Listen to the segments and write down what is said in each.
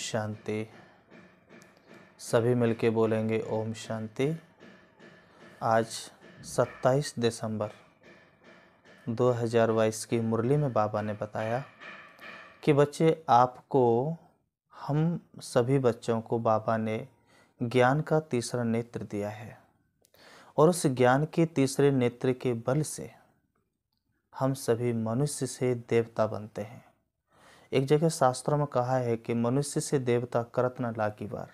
शांति। सभी मिलके बोलेंगे ओम शांति। आज 27 दिसंबर 2022 की मुरली में बाबा ने बताया कि बच्चे, आपको, हम सभी बच्चों को बाबा ने ज्ञान का तीसरा नेत्र दिया है और उस ज्ञान के तीसरे नेत्र के बल से हम सभी मनुष्य से देवता बनते हैं। एक जगह शास्त्रों में कहा है कि मनुष्य से देवता करत न लागी बार।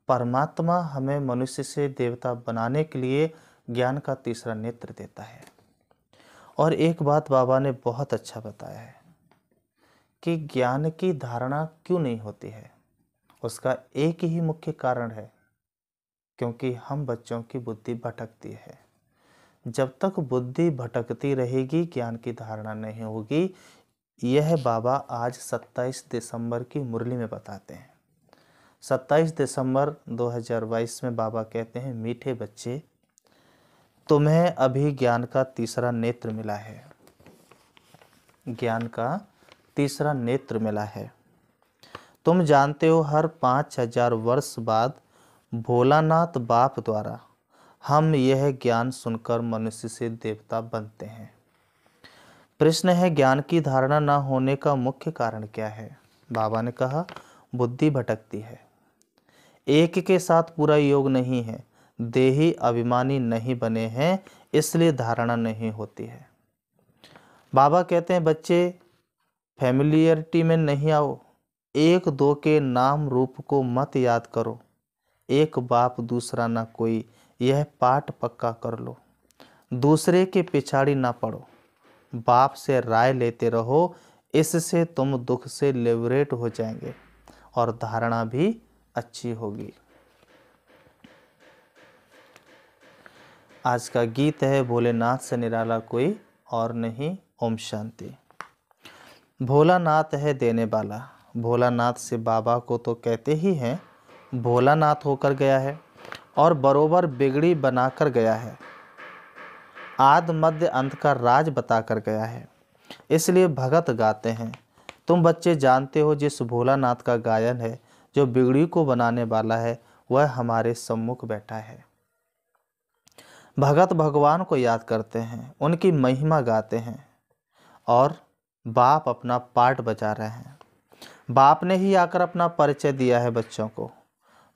परमात्मा हमें मनुष्य से देवता बनाने के लिए ज्ञान का तीसरा नेत्र देता है। और एक बात बाबा ने बहुत अच्छा बताया है कि ज्ञान की धारणा क्यों नहीं होती है। उसका एक ही मुख्य कारण है, क्योंकि हम बच्चों की बुद्धि भटकती है। जब तक बुद्धि भटकती रहेगी, ज्ञान की धारणा नहीं होगी। यह बाबा आज 27 दिसंबर की मुरली में बताते हैं। 27 दिसंबर 2022 में बाबा कहते हैं, मीठे बच्चे, तुम्हें अभी ज्ञान का तीसरा नेत्र मिला है। ज्ञान का तीसरा नेत्र मिला है। तुम जानते हो, हर 5000 वर्ष बाद भोलानाथ बाप द्वारा हम यह ज्ञान सुनकर मनुष्य से देवता बनते हैं। प्रश्न है, ज्ञान की धारणा न होने का मुख्य कारण क्या है। बाबा ने कहा, बुद्धि भटकती है। एक के साथ पूरा योग नहीं है, देही अभिमानी नहीं बने हैं, इसलिए धारणा नहीं होती है। बाबा कहते हैं, बच्चे फैमिलियरिटी में नहीं आओ। एक दो के नाम रूप को मत याद करो। एक बाप दूसरा ना कोई, यह पाठ पक्का कर लो। दूसरे के पिछाड़ी ना पड़ो। बाप से राय लेते रहो, इससे तुम दुख से लिबरेट हो जाएंगे और धारणा भी अच्छी होगी। आज का गीत है, भोलेनाथ से निराला कोई और नहीं, ओम शांति। भोलानाथ है देने वाला। भोलानाथ से बाबा को तो कहते ही हैं, भोलानाथ होकर गया है और बरोबर बिगड़ी बनाकर गया है। आद मध्य अंत का राज बताकर गया है, इसलिए भगत गाते हैं। तुम बच्चे जानते हो, जिस भोलानाथ का गायन है, जो बिगड़ी को बनाने वाला है, वह हमारे सम्मुख बैठा है। भगत भगवान को याद करते हैं, उनकी महिमा गाते हैं और बाप अपना पार्ट बजा रहे हैं। बाप ने ही आकर अपना परिचय दिया है बच्चों को।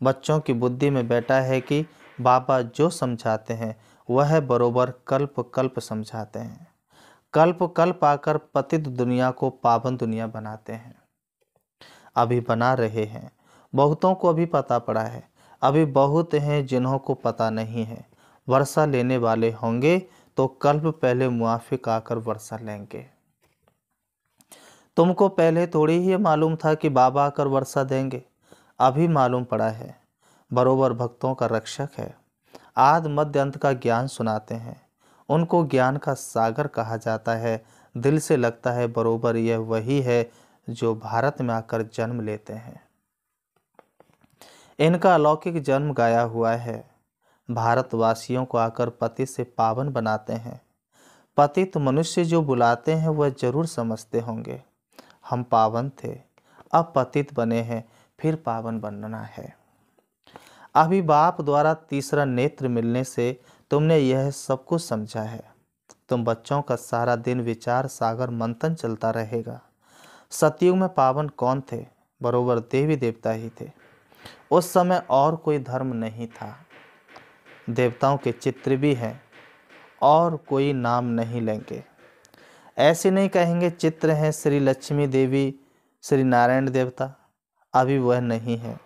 बच्चों की बुद्धि में बैठा है कि बाबा जो समझाते हैं वह बरोबर कल्प कल्प समझाते हैं। कल्प कल्प आकर पतित दुनिया को पावन दुनिया बनाते हैं। अभी बना रहे हैं। बहुतों को अभी पता पड़ा है, अभी बहुत हैं जिन्हों को पता नहीं है। वर्षा लेने वाले होंगे तो कल्प पहले मुआफिक आकर वर्षा लेंगे। तुमको पहले थोड़ी ही मालूम था कि बाबा आकर वर्षा देंगे, अभी मालूम पड़ा है। बरोबर भक्तों का रक्षक है। आद मध्य अंत का ज्ञान सुनाते हैं। उनको ज्ञान का सागर कहा जाता है। दिल से लगता है बरोबर यह वही है जो भारत में आकर जन्म लेते हैं। इनका अलौकिक जन्म गाया हुआ है। भारतवासियों को आकर पति से पावन बनाते हैं। पतित मनुष्य जो बुलाते हैं वह जरूर समझते होंगे, हम पावन थे, अब पतित बने हैं, फिर पावन बनना है। अभी बाप द्वारा तीसरा नेत्र मिलने से तुमने यह सब कुछ समझा है। तुम बच्चों का सारा दिन विचार सागर मंथन चलता रहेगा। सतयुग में पावन कौन थे? बरोबर देवी देवता ही थे। उस समय और कोई धर्म नहीं था। देवताओं के चित्र भी हैं और कोई नाम नहीं लेंगे। ऐसे नहीं कहेंगे चित्र हैं श्री लक्ष्मी देवी, श्री नारायण देवता। अभी वह नहीं है।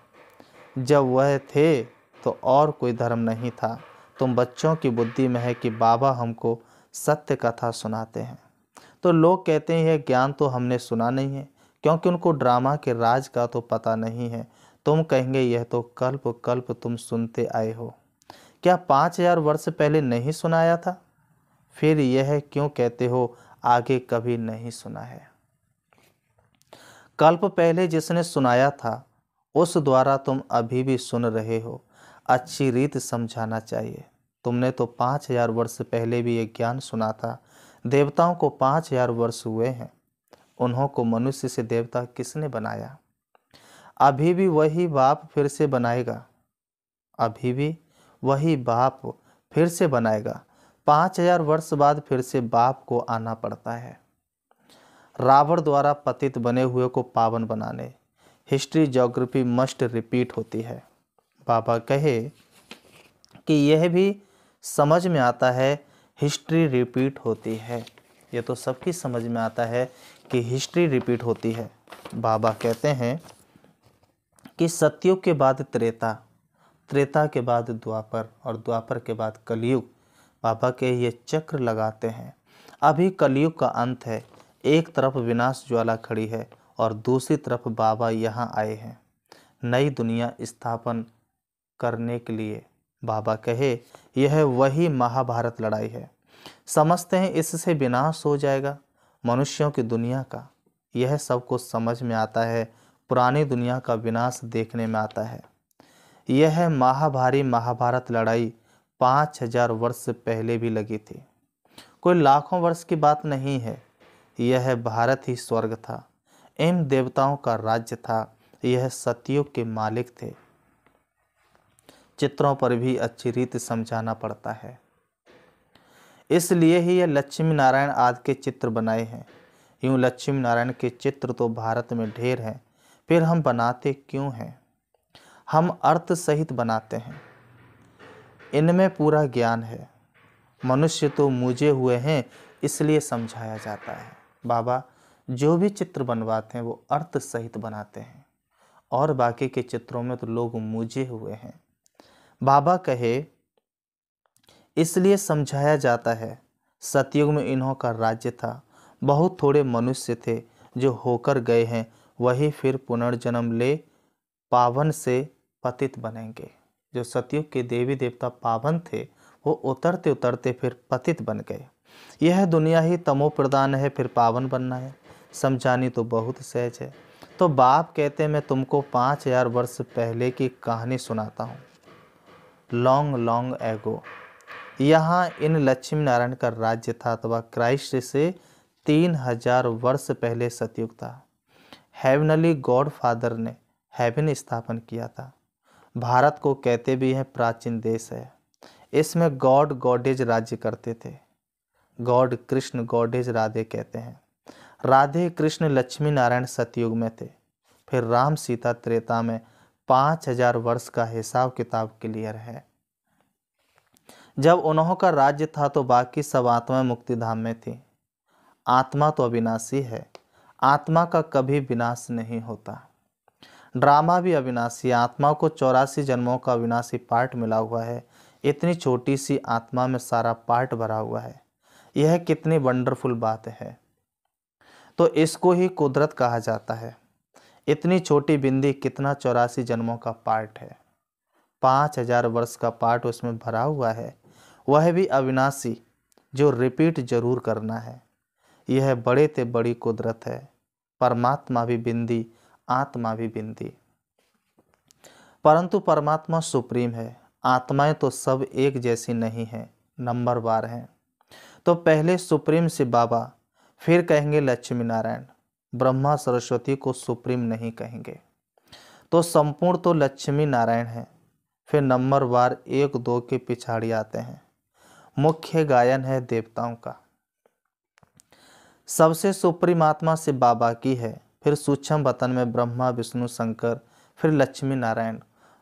जब वह थे तो और कोई धर्म नहीं था। तुम बच्चों की बुद्धि में है कि बाबा हमको सत्य कथा सुनाते हैं, तो लोग कहते हैं यह ज्ञान तो हमने सुना नहीं है, क्योंकि उनको ड्रामा के राज का तो पता नहीं है। तुम कहेंगे यह तो कल्प कल्प तुम सुनते आए हो, क्या 5000 वर्ष पहले नहीं सुनाया था? फिर यह क्यों कहते हो आगे कभी नहीं सुना है? कल्प पहले जिसने सुनाया था उस द्वारा तुम अभी भी सुन रहे हो। अच्छी रीत समझाना चाहिए। तुमने तो 5000 वर्ष पहले भी ये ज्ञान सुना था। देवताओं को 5000 वर्ष हुए हैं। उन्हों को मनुष्य से देवता किसने बनाया? अभी भी वही बाप फिर से बनाएगा, अभी भी वही बाप फिर से बनाएगा। 5000 वर्ष बाद फिर से बाप को आना पड़ता है रावण द्वारा पतित बने हुए को पावन बनाने। हिस्ट्री ज्योग्राफी मस्ट रिपीट होती है। बाबा कहे कि यह भी समझ में आता है, हिस्ट्री रिपीट होती है। ये तो सबकी समझ में आता है कि हिस्ट्री रिपीट होती है। बाबा कहते हैं कि सतयुग के बाद त्रेता, त्रेता के बाद द्वापर और द्वापर के बाद कलयुग। बाबा के ये चक्र लगाते हैं। अभी कलयुग का अंत है। एक तरफ विनाश ज्वाला खड़ी है और दूसरी तरफ बाबा यहाँ आए हैं नई दुनिया स्थापन करने के लिए। बाबा कहे यह वही महाभारत लड़ाई है। समझते हैं इससे विनाश हो जाएगा मनुष्यों की दुनिया का। यह सबको समझ में आता है। पुरानी दुनिया का विनाश देखने में आता है। यह महाभारी महाभारत लड़ाई 5000 वर्ष पहले भी लगी थी, कोई लाखों वर्ष की बात नहीं है। यह भारत ही स्वर्ग था, इन देवताओं का राज्य था, यह सतयुग के मालिक थे। चित्रों पर भी अच्छी रीति समझाना पड़ता है, इसलिए ही यह लक्ष्मी नारायण आदि के चित्र बनाए हैं। यूं लक्ष्मी नारायण के चित्र तो भारत में ढेर हैं, फिर हम बनाते क्यों हैं? हम अर्थ सहित बनाते हैं, इनमें पूरा ज्ञान है। मनुष्य तो मूझे हुए हैं, इसलिए समझाया जाता है। बाबा जो भी चित्र बनवाते हैं वो अर्थ सहित बनाते हैं, और बाकी के चित्रों में तो लोग मूझे हुए हैं। बाबा कहे इसलिए समझाया जाता है। सतयुग में इन्हों का राज्य था, बहुत थोड़े मनुष्य थे जो होकर गए हैं, वही फिर पुनर्जन्म ले पावन से पतित बनेंगे। जो सतयुग के देवी देवता पावन थे वो उतरते उतरते फिर पतित बन गए। यह दुनिया ही तमो प्रधान है, फिर पावन बनना है। समझानी तो बहुत सहज है। तो बाप कहते मैं तुमको 5000 वर्ष पहले की कहानी सुनाता हूँ। लॉन्ग लॉन्ग एगो यहाँ इन लक्ष्मी नारायण का राज्य था, अथवा क्राइस्ट से 3000 वर्ष पहले सतयुग था। हेवनली गॉड फादर ने हेवन स्थापन किया था। भारत को कहते भी हैं प्राचीन देश है। इसमें गॉड गॉडेज राज्य करते थे। गॉड कृष्ण, गॉडेज राधे कहते हैं। राधे कृष्ण लक्ष्मी नारायण सतयुग में थे, फिर राम सीता त्रेता में। 5000 वर्ष का हिसाब किताब क्लियर है। जब उन्हों का राज्य था तो बाकी सब आत्माएं मुक्ति धाम में थी। आत्मा तो अविनाशी है, आत्मा का कभी विनाश नहीं होता। ड्रामा भी अविनाशी, आत्मा को 84 जन्मों का अविनाशी पार्ट मिला हुआ है। इतनी छोटी सी आत्मा में सारा पार्ट भरा हुआ है। यह कितनी वंडरफुल बात है। तो इसको ही कुदरत कहा जाता है। इतनी छोटी बिंदी कितना 84 जन्मों का पार्ट है। 5000 वर्ष का पार्ट उसमें भरा हुआ है, वह भी अविनाशी, जो रिपीट जरूर करना है। यह बड़े ते बड़ी कुदरत है। परमात्मा भी बिंदी, आत्मा भी बिंदी, परंतु परमात्मा सुप्रीम है। आत्माएं तो सब एक जैसी नहीं है, नंबरवार हैं। तो पहले सुप्रीम से बाबा, फिर कहेंगे लक्ष्मी नारायण। ब्रह्मा सरस्वती को सुप्रीम नहीं कहेंगे। तो संपूर्ण तो लक्ष्मी नारायण है, फिर नंबरवार 1 2 के पिछाड़ी आते हैं। मुख्य गायन है देवताओं का। सबसे सुप्रीम आत्मा से बाबा की है, फिर सूक्ष्म वतन में ब्रह्मा विष्णु शंकर, फिर लक्ष्मी नारायण,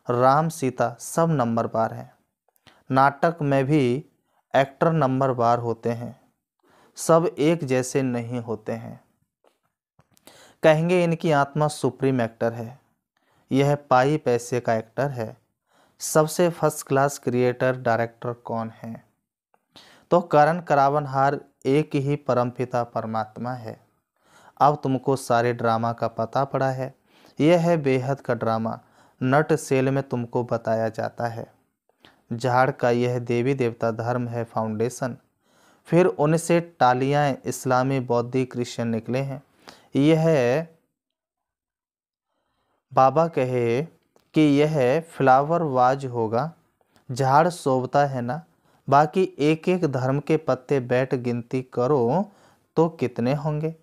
राम सीता, सब नंबरवार हैं। नाटक में भी एक्टर नंबरवार होते हैं, सब एक जैसे नहीं होते हैं। कहेंगे इनकी आत्मा सुप्रीम एक्टर है, यह पाई पैसे का एक्टर है। सबसे फर्स्ट क्लास क्रिएटर डायरेक्टर कौन है? तो करण करावनहार एक ही परमपिता परमात्मा है। अब तुमको सारे ड्रामा का पता पड़ा है। यह है बेहद का ड्रामा, नट सेल में तुमको बताया जाता है। झाड़ का यह देवी देवता धर्म है फाउंडेशन, फिर उनसे टालियां इस्लामी बौद्धी क्रिश्चियन निकले हैं। यह बाबा कहे कि यह फ्लावर वाज होगा। झाड़ शोभता है ना, बाकी एक एक धर्म के पत्ते बैठ गिनती करो तो कितने होंगे।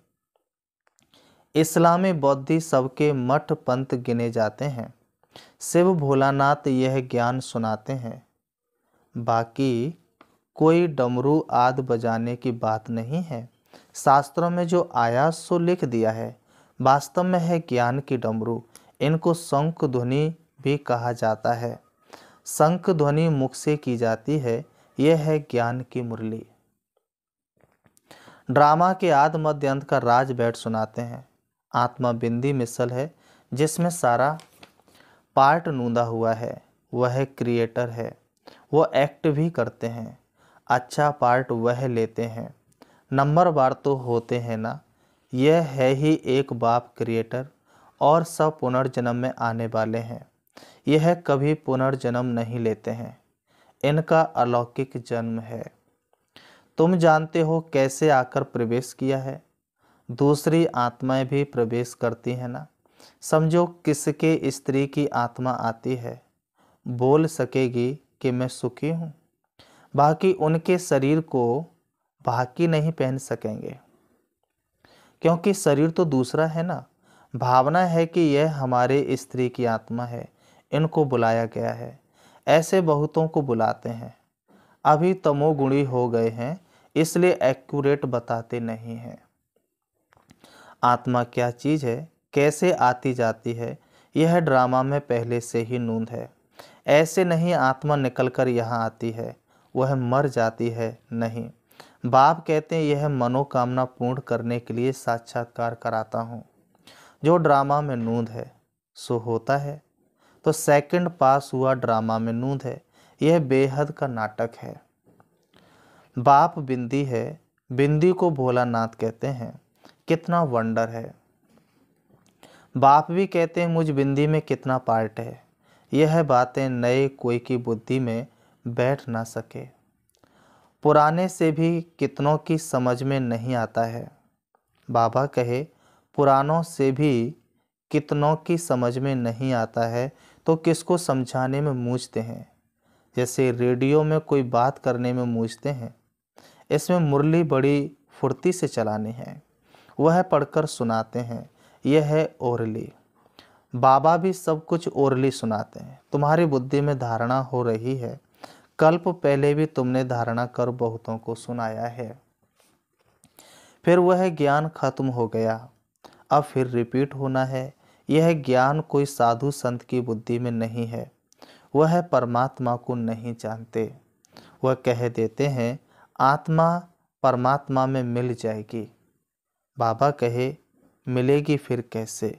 इस्लामी बौद्धि सबके मठ पंथ गिने जाते हैं। शिव भोलानाथ यह ज्ञान सुनाते हैं। बाकी कोई डमरू आदि बजाने की बात नहीं है। शास्त्रों में जो आया सो लिख दिया है, वास्तव में है ज्ञान की डमरू। इनको शंख ध्वनि भी कहा जाता है। शंख ध्वनि मुख से की जाती है, यह है ज्ञान की मुरली। ड्रामा के आदि मध्य अंत का राज बैठ सुनाते हैं। आत्मा बिंदी मिसल है जिसमें सारा पार्ट नूंदा हुआ है। वह क्रिएटर है, वो एक्ट भी करते हैं। अच्छा पार्ट वह लेते हैं। नंबरवार तो होते हैं ना। यह है ही एक बाप क्रिएटर और सब पुनर्जन्म में आने वाले हैं। यह कभी पुनर्जन्म नहीं लेते हैं। इनका अलौकिक जन्म है। तुम जानते हो कैसे आकर प्रवेश किया है। दूसरी आत्माएं भी प्रवेश करती हैं ना। समझो किसके स्त्री की आत्मा आती है, बोल सकेगी कि मैं सुखी हूँ। बाकी उनके शरीर को बाकी नहीं पहन सकेंगे, क्योंकि शरीर तो दूसरा है ना। भावना है कि यह हमारे स्त्री की आत्मा है, इनको बुलाया गया है। ऐसे बहुतों को बुलाते हैं। अभी तमोगुणी हो गए हैं, इसलिए एक्यूरेट बताते नहीं हैं। आत्मा क्या चीज़ है, कैसे आती जाती है, यह ड्रामा में पहले से ही नूंद है। ऐसे नहीं आत्मा निकलकर यहाँ आती है, वह मर जाती है, नहीं। बाप कहते हैं यह मनोकामना पूर्ण करने के लिए साक्षात्कार कराता हूँ। जो ड्रामा में नूंद है सो होता है। तो सेकंड पास हुआ ड्रामा में नूंद है। यह बेहद का नाटक है। बाप बिंदी है, बिंदी को भोलानाथ कहते हैं। कितना वंडर है। बाप भी कहते हैं मुझ बिंदी में कितना पार्ट है। यह बातें नए कोई की बुद्धि में बैठ ना सके। पुराने से भी कितनों की समझ में नहीं आता है। बाबा कहे पुरानों से भी कितनों की समझ में नहीं आता है तो किसको समझाने में मूझते हैं। जैसे रेडियो में कोई बात करने में मूझते हैं। इसमें मुरली बड़ी फुर्ती से चलानी है, वह पढ़कर सुनाते हैं। यह है ओरली। बाबा भी सब कुछ ओरली सुनाते हैं। तुम्हारी बुद्धि में धारणा हो रही है, कल्प पहले भी तुमने धारणा कर बहुतों को सुनाया है। फिर वह ज्ञान खत्म हो गया, अब फिर रिपीट होना है। यह ज्ञान कोई साधु संत की बुद्धि में नहीं है। वह परमात्मा को नहीं जानते। वह कह देते हैं आत्मा परमात्मा में मिल जाएगी। बाबा कहे मिलेगी फिर कैसे।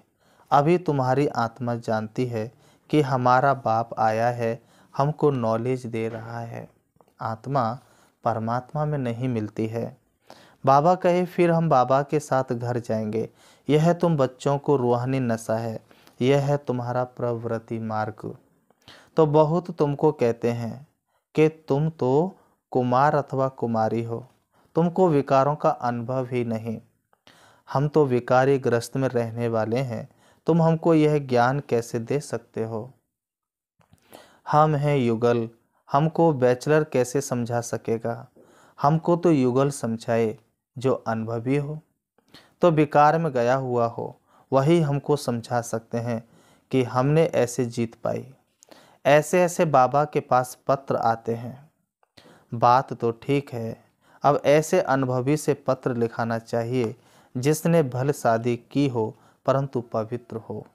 अभी तुम्हारी आत्मा जानती है कि हमारा बाप आया है, हमको नॉलेज दे रहा है। आत्मा परमात्मा में नहीं मिलती है। बाबा कहे फिर हम बाबा के साथ घर जाएंगे। यह तुम बच्चों को रूहानी नशा है, यह है तुम्हारा प्रवृत्ति मार्ग। तो बहुत तुमको कहते हैं कि तुम तो कुमार अथवा कुमारी हो, तुमको विकारों का अनुभव ही नहीं। हम तो विकारी ग्रस्त में रहने वाले हैं, तुम हमको यह ज्ञान कैसे दे सकते हो। हम हैं युगल, हमको बैचलर कैसे समझा सकेगा। हमको तो युगल समझाए जो अनुभवी हो, तो विकार में गया हुआ हो, वही हमको समझा सकते हैं कि हमने ऐसे जीत पाई। ऐसे ऐसे बाबा के पास पत्र आते हैं। बात तो ठीक है, अब ऐसे अनुभवी से पत्र लिखाना चाहिए जिसने भल शादी की हो परंतु पवित्र हो।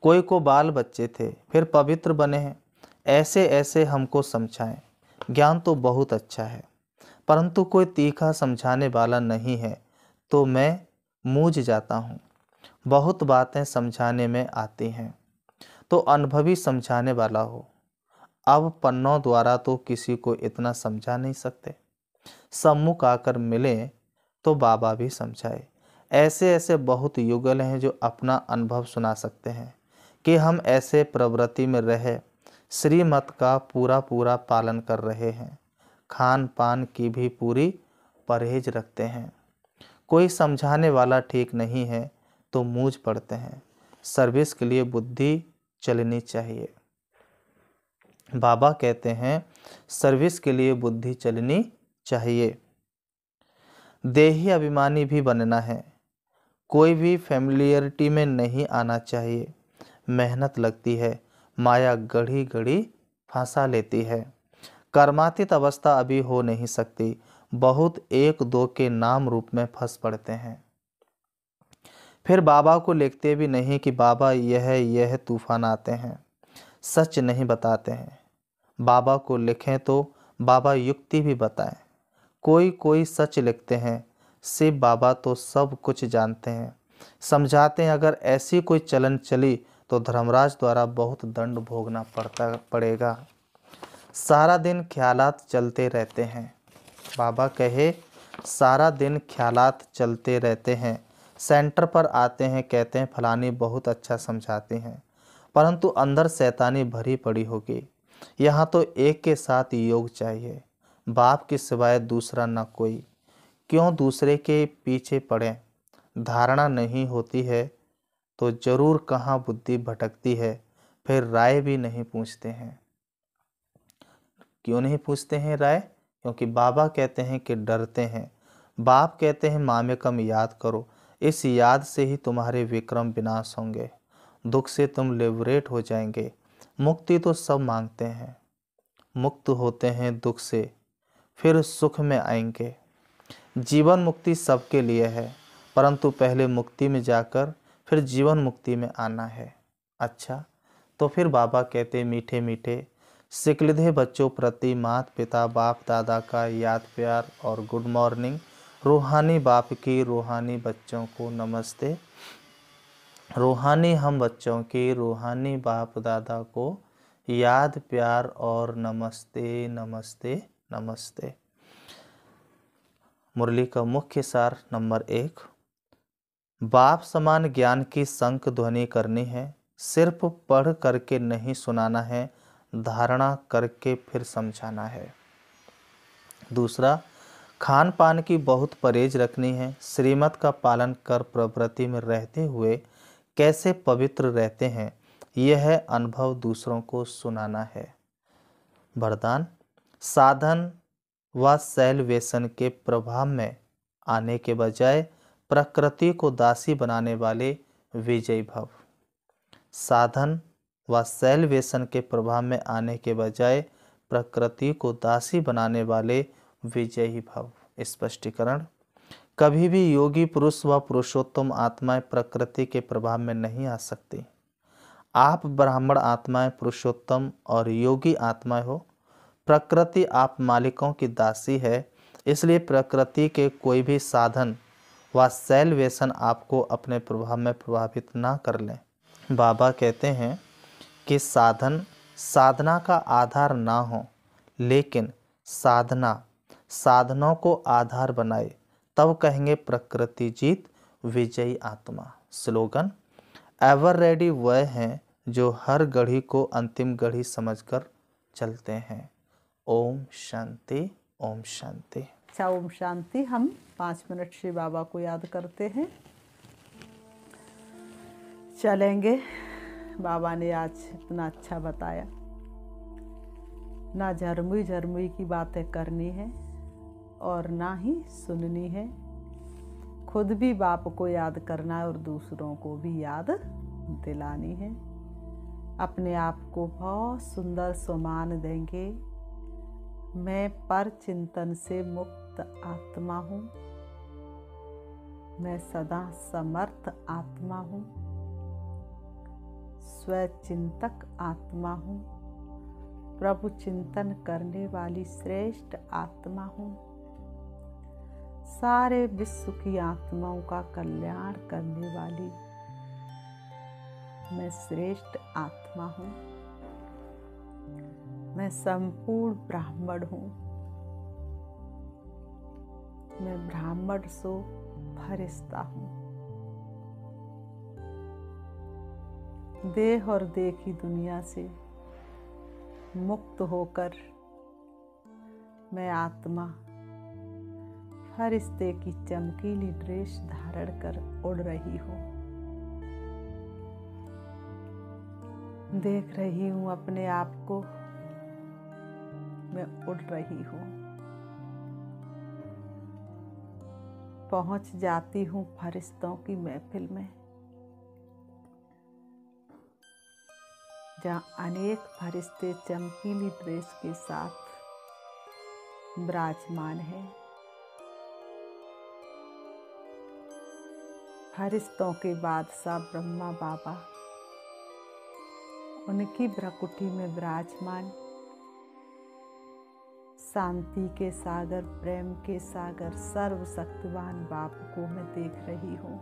कोई को बाल बच्चे थे फिर पवित्र बने हैं। ऐसे ऐसे हमको समझाएं। ज्ञान तो बहुत अच्छा है, परंतु कोई तीखा समझाने वाला नहीं है तो मैं मूझ जाता हूँ। बहुत बातें समझाने में आती हैं तो अनुभवी समझाने वाला हो। अब पन्नों द्वारा तो किसी को इतना समझा नहीं सकते। सम्मुख आकर मिले तो बाबा भी समझाए। ऐसे ऐसे बहुत युगल हैं जो अपना अनुभव सुना सकते हैं कि हम ऐसे प्रवृत्ति में रहे, श्रीमत का पूरा पूरा पालन कर रहे हैं, खान पान की भी पूरी परहेज रखते हैं। कोई समझाने वाला ठीक नहीं है तो मूझ पड़ते हैं। सर्विस के लिए बुद्धि चलनी चाहिए। बाबा कहते हैं सर्विस के लिए बुद्धि चलनी चाहिए। देही अभिमानी भी बनना है। कोई भी फैमिलियरिटी में नहीं आना चाहिए। मेहनत लगती है, माया गढ़ी गढ़ी फंसा लेती है। कर्मातीत अवस्था अभी हो नहीं सकती, बहुत एक दो के नाम रूप में फंस पड़ते हैं। फिर बाबा को लिखते भी नहीं कि बाबा यह तूफान आते हैं, सच नहीं बताते हैं। बाबा को लिखें तो बाबा युक्ति भी बताएं। कोई कोई सच लिखते हैं, शिव बाबा तो सब कुछ जानते हैं। समझाते हैं अगर ऐसी कोई चलन चली तो धर्मराज द्वारा बहुत दंड भोगना पड़ेगा। सारा दिन ख्यालात चलते रहते हैं। बाबा कहे सारा दिन ख्यालात चलते रहते हैं। सेंटर पर आते हैं, कहते हैं फलानी बहुत अच्छा समझाती हैं, परंतु अंदर शैतानी भरी पड़ी होगी। यहाँ तो एक के साथ योग चाहिए, बाप के सिवाय दूसरा न कोई। क्यों दूसरे के पीछे पड़ें? धारणा नहीं होती है तो जरूर कहाँ बुद्धि भटकती है। फिर राय भी नहीं पूछते हैं। क्यों नहीं पूछते हैं राय? क्योंकि बाबा कहते हैं कि डरते हैं। बाप कहते हैं मामेकम याद करो, इस याद से ही तुम्हारे विक्रम विनाश होंगे, दुख से तुम लिबरेट हो जाएंगे। मुक्ति तो सब मांगते हैं, मुक्त होते हैं दुख से, फिर सुख में आएंगे। जीवन मुक्ति सबके लिए है, परंतु पहले मुक्ति में जाकर फिर जीवन मुक्ति में आना है। अच्छा, तो फिर बाबा कहते मीठे मीठे सिकलिधे बच्चों प्रति माता पिता बाप दादा का याद प्यार और गुड मॉर्निंग। रूहानी बाप की रूहानी बच्चों को नमस्ते। रूहानी हम बच्चों की रूहानी बाप दादा को याद प्यार और नमस्ते नमस्ते नमस्ते। मुरली का मुख्य सार नंबर 1, बाप समान ज्ञान की शंख ध्वनि करनी है। सिर्फ पढ़ करके नहीं सुनाना है, धारणा करके फिर समझाना है। दूसरा, खान पान की बहुत परहेज रखनी है। श्रीमत का पालन कर प्रवृत्ति में रहते हुए कैसे पवित्र रहते हैं, यह अनुभव दूसरों को सुनाना है। वरदान, साधन व सैल्वेशन के प्रभाव में आने के बजाय प्रकृति को दासी बनाने वाले विजयी भव। साधन व सैल्वेशन के प्रभाव में आने के बजाय प्रकृति को दासी बनाने वाले विजयी भव। स्पष्टीकरण, कभी भी योगी पुरुष व पुरुषोत्तम आत्माएं प्रकृति के प्रभाव में नहीं आ सकती। आप ब्राह्मण आत्माएं पुरुषोत्तम और योगी आत्माएं हो। प्रकृति आप मालिकों की दासी है, इसलिए प्रकृति के कोई भी साधन व सैल्वेशन आपको अपने प्रभाव में प्रभावित ना कर लें। बाबा कहते हैं कि साधना का आधार ना हो, लेकिन साधना साधनों को आधार बनाए, तब कहेंगे प्रकृति जीत विजयी आत्मा। स्लोगन, एवर रेडी वह हैं जो हर घड़ी को अंतिम घड़ी समझकर चलते हैं। ओम शांति, ओम शांति। अच्छा, ओम शांति। हम 5 मिनट से बाबा को याद करते हैं, चलेंगे। बाबा ने आज इतना अच्छा बताया, ना झरमुई झरमुई की बातें करनी है और ना ही सुननी है। खुद भी बाप को याद करना है और दूसरों को भी याद दिलानी है। अपने आप को बहुत सुंदर सम्मान देंगे। मैं पर चिंतन से मुक्त आत्मा हूँ, मैं सदा समर्थ आत्मा हूँ, स्वचिंतक आत्मा हूँ, प्रभु चिंतन करने वाली श्रेष्ठ आत्मा हूँ, सारे विश्व की आत्माओं का कल्याण करने वाली मैं श्रेष्ठ आत्मा हूँ, मैं संपूर्ण ब्राह्मण हूँ, मैं ब्राह्मण सो फरिश्ता हूँ। देह और देह की दुनिया से मुक्त होकर मैं आत्मा फरिश्ते की चमकीली ड्रेस धारण कर उड़ रही हूँ। देख रही हूँ अपने आप को, मैं उड़ रही हूँ। पहुंच जाती हूँ फरिश्तों की महफिल में, जहाँ अनेक फरिश्ते चमकीली ड्रेस के साथ विराजमान है। फरिश्तों के बादशाह ब्रह्मा बाबा उनकी भ्रकुटी में विराजमान शांति के सागर, प्रेम के सागर, सर्वशक्तिवान बाप को मैं देख रही हूँ।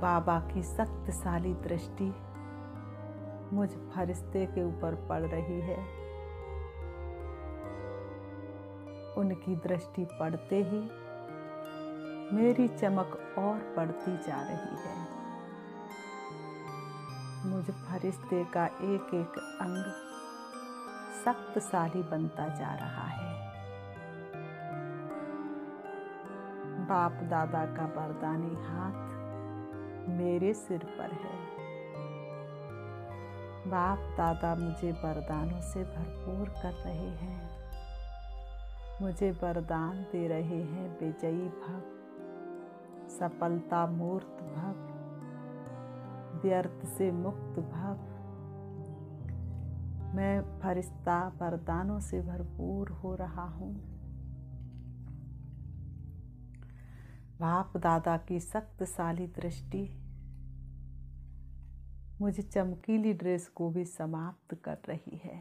बाबा की शक्तिशाली दृष्टि मुझ फरिश्ते के ऊपर पड़ रही है। उनकी दृष्टि पड़ते ही मेरी चमक और बढ़ती जा रही है। मुझ फरिश्ते का एक एक अंग शक्तिशाली बनता जा रहा है। बाप दादा का वरदानी हाथ मेरे सिर पर है। बाप दादा मुझे वरदानों से भरपूर कर रहे हैं। मुझे वरदान दे रहे हैं विजयी भव, सफलता मूर्त भव, व्यर्थ से मुक्त भव। मैं फरिश्ता वरदानों से भरपूर हो रहा हूँ। बाप दादा की शक्तिशाली दृष्टि मुझे चमकीली ड्रेस को भी समाप्त कर रही है।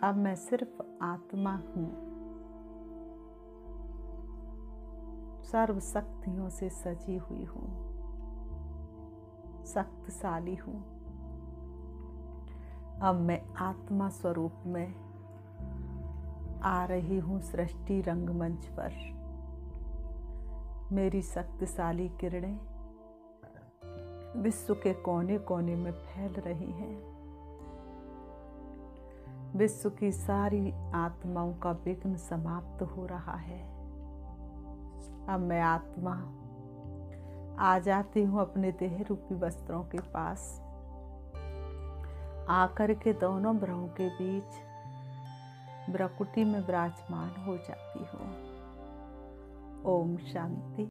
अब मैं सिर्फ आत्मा हूँ, सर्व शक्तियों से सजी हुई हूँ, शक्तिशाली हूँ। अब मैं आत्मा स्वरूप में आ रही हूँ सृष्टि रंगमंच पर। मेरी शक्तिशाली किरणें विश्व के कोने कोने में फैल रही हैं। विश्व की सारी आत्माओं का विघ्न समाप्त हो रहा है। अब मैं आत्मा आ जाती हूँ अपने देह रूपी वस्त्रों के पास, आकर के दोनों भ्रुओं के बीच भ्रकुटी में विराजमान हो जाती हूँ। ओम शांति।